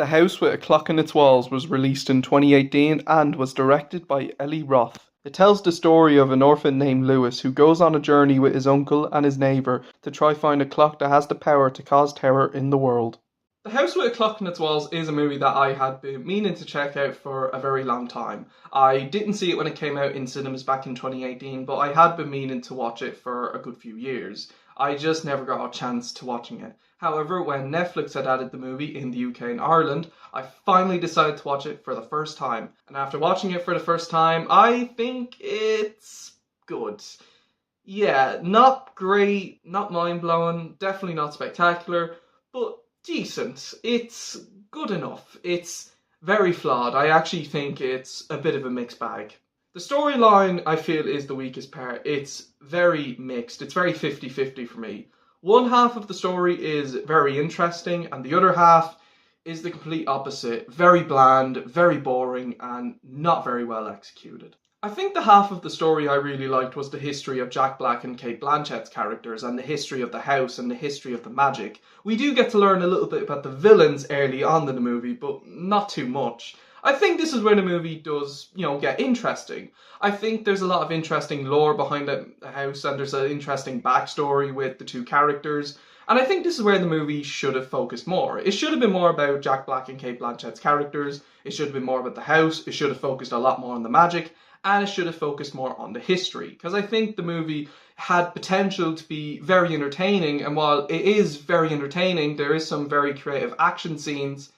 The House with a Clock in Its Walls was released in 2018 and was directed by Eli Roth. It tells the story of an orphan named Lewis who goes on a journey with his uncle and his neighbour to try find a clock that has the power to cause terror in the world. The House with a Clock in Its Walls is a movie that I had been meaning to check out for a very long time. I didn't see it when it came out in cinemas back in 2018, but I had been meaning to watch it for a good few years. I just never got a chance to watching it. However, when Netflix had added the movie in the UK and Ireland, I finally decided to watch it for the first time. And after watching it for the first time, I think it's good. Yeah, not great, not mind-blowing, definitely not spectacular, but decent. It's good enough. It's very flawed. I actually think it's a bit of a mixed bag. The storyline, I feel, is the weakest part. It's very mixed. It's very 50-50 for me. One half of the story is very interesting, and the other half is the complete opposite. Very bland, very boring, and not very well executed. I think the half of the story I really liked was the history of Jack Black and Cate Blanchett's characters, and the history of the house and the history of the magic. We do get to learn a little bit about the villains early on in the movie, but not too much. I think this is where the movie does, get interesting. I think there's a lot of interesting lore behind the house, and there's an interesting backstory with the two characters. And I think this is where the movie should have focused more. It should have been more about Jack Black and Cate Blanchett's characters. It should have been more about the house. It should have focused a lot more on the magic. And it should have focused more on the history. Because I think the movie had potential to be very entertaining. And while it is very entertaining, there is some very creative action scenes.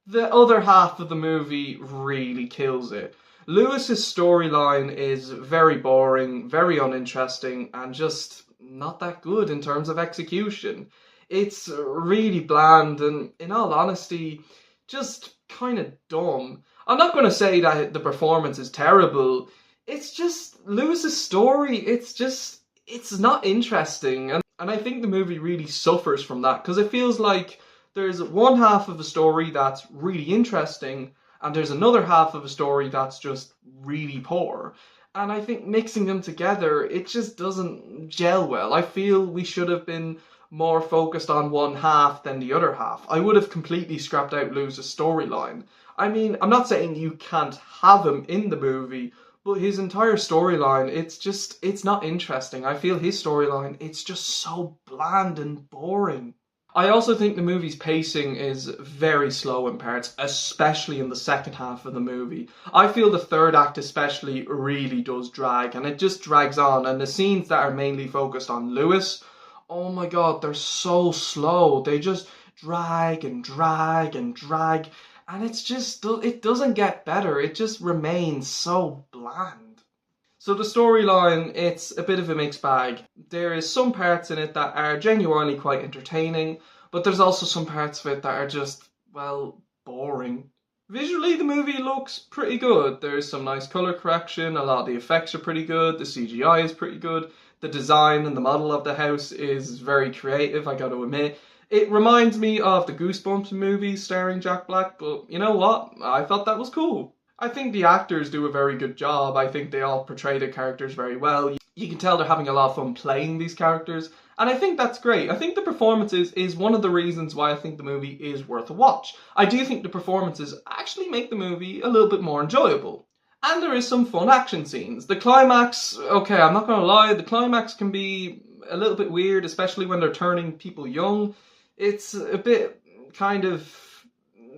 The other half of the movie really kills it. Lewis's storyline is very boring, very uninteresting, and just not that good in terms of execution. It's really bland and, in all honesty, just kind of dumb. I'm not going to say that the performance is terrible. It's just Lewis's story. It's not interesting. And I think the movie really suffers from that because it feels like there's one half of the story that's really interesting and there's another half of a story that's just really poor. And I think mixing them together, it just doesn't gel well. I feel we should have been more focused on one half than the other half. I would have completely scrapped out Lewis's storyline. I mean, I'm not saying you can't have him in the movie, but his entire storyline, it's not interesting. I feel his storyline, it's just so bland and boring. I also think the movie's pacing is very slow in parts, especially in the second half of the movie. I feel the third act especially really does drag, and it just drags on, and the scenes that are mainly focused on Lewis, oh my god, they're so slow. They just drag and drag and drag, and it doesn't get better. It just remains so bland. So the storyline, it's a bit of a mixed bag. There is some parts in it that are genuinely quite entertaining, but there's also some parts of it that are just, well, boring. Visually, the movie looks pretty good. There's some nice colour correction, a lot of the effects are pretty good, the CGI is pretty good, the design and the model of the house is very creative, I gotta admit. It reminds me of the Goosebumps movies starring Jack Black, but you know what? I thought that was cool. I think the actors do a very good job. I think they all portray their characters very well. You can tell they're having a lot of fun playing these characters, and I think that's great. I think the performances is one of the reasons why I think the movie is worth a watch. I do think the performances actually make the movie a little bit more enjoyable. And there is some fun action scenes. The climax, okay, I'm not gonna lie, the climax can be a little bit weird, especially when they're turning people young. It's a bit kind of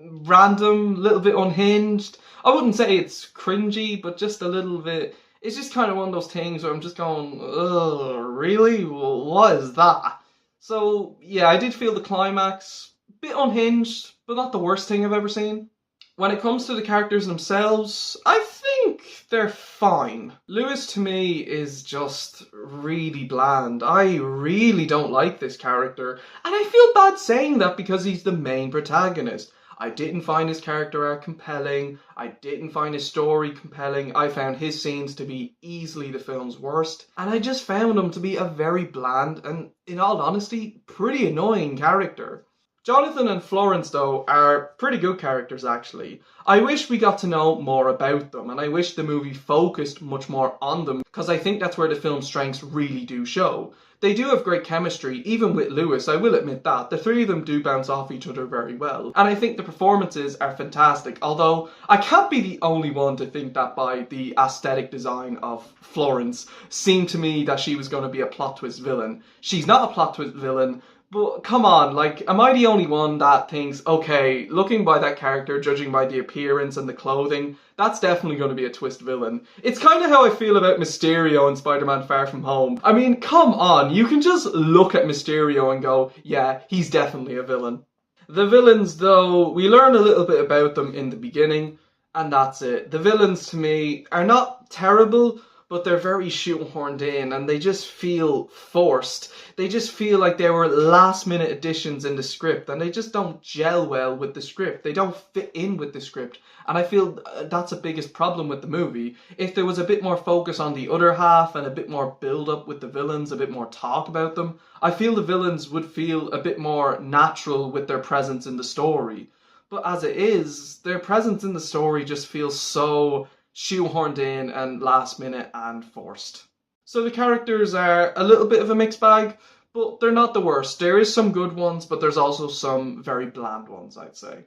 random, a little bit unhinged. I wouldn't say it's cringy, but just a little bit. It's just kind of one of those things where I'm just going, ugh, really? What is that? So, yeah, I did feel the climax a bit unhinged, but not the worst thing I've ever seen. When it comes to the characters themselves, I think they're fine. Lewis, to me, is just really bland. I really don't like this character, and I feel bad saying that because he's the main protagonist. I didn't find his character arc compelling. I didn't find his story compelling. I found his scenes to be easily the film's worst. And I just found him to be a very bland and, in all honesty, pretty annoying character. Jonathan and Florence, though, are pretty good characters, actually. I wish we got to know more about them, and I wish the movie focused much more on them, because I think that's where the film's strengths really do show. They do have great chemistry, even with Lewis, I will admit that. The three of them do bounce off each other very well. And I think the performances are fantastic, although I can't be the only one to think that by the aesthetic design of Florence seemed to me that she was going to be a plot twist villain. She's not a plot twist villain, but come on, like, am I the only one that thinks, okay, looking by that character, judging by the appearance and the clothing, that's definitely going to be a twist villain. It's kind of how I feel about Mysterio in Spider-Man Far From Home. I mean, come on, you can just look at Mysterio and go, yeah, he's definitely a villain. The villains, though, we learn a little bit about them in the beginning, and that's it. The villains, to me, are not terrible, but they're very shoehorned in and they just feel forced. They just feel like they were last minute additions in the script and they just don't gel well with the script. They don't fit in with the script. And I feel that's the biggest problem with the movie. If there was a bit more focus on the other half and a bit more build up with the villains, a bit more talk about them, I feel the villains would feel a bit more natural with their presence in the story. But as it is, their presence in the story just feels so shoehorned in and last minute and forced. So the characters are a little bit of a mixed bag, but they're not the worst. There is some good ones, but there's also some very bland ones, I'd say.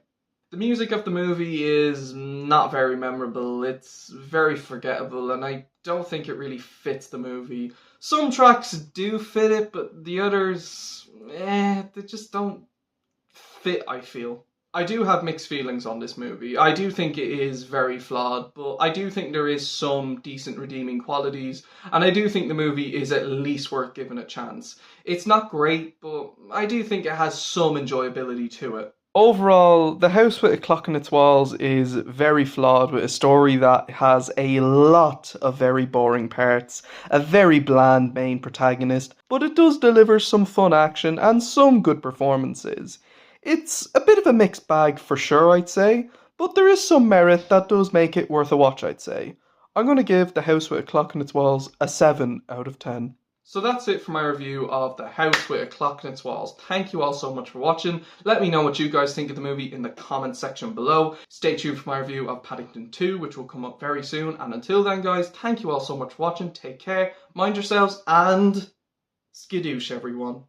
The music of the movie is not very memorable. It's very forgettable, and I don't think it really fits the movie. Some tracks do fit it, but the others, they just don't fit, I feel. I do have mixed feelings on this movie. I do think it is very flawed, but I do think there is some decent redeeming qualities, and I do think the movie is at least worth giving a chance. It's not great, but I do think it has some enjoyability to it. Overall, The House with a Clock in Its Walls is very flawed with a story that has a lot of very boring parts, a very bland main protagonist, but it does deliver some fun action and some good performances. It's a bit of a mixed bag for sure, I'd say, but there is some merit that does make it worth a watch, I'd say. I'm going to give The House with a Clock in Its Walls a 7 out of 10. So that's it for my review of The House with a Clock in Its Walls. Thank you all so much for watching. Let me know what you guys think of the movie in the comment section below. Stay tuned for my review of Paddington 2, which will come up very soon. And until then, guys, thank you all so much for watching. Take care, mind yourselves, and skadoosh, everyone.